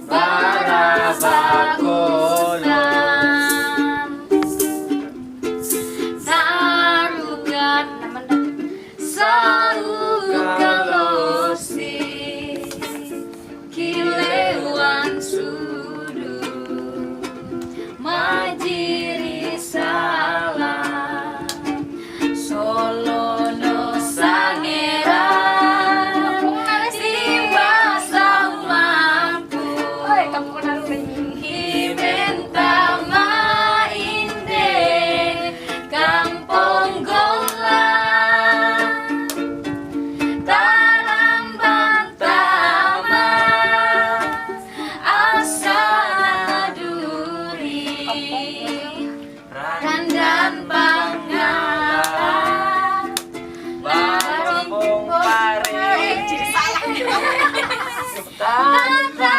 para bakulan tarugan saukalosi kilewan sudu majiri salah solo no sangeran timba saumampu himen tama inde kampung gola tarambang tama asa duri randan bangga Barong pare. tata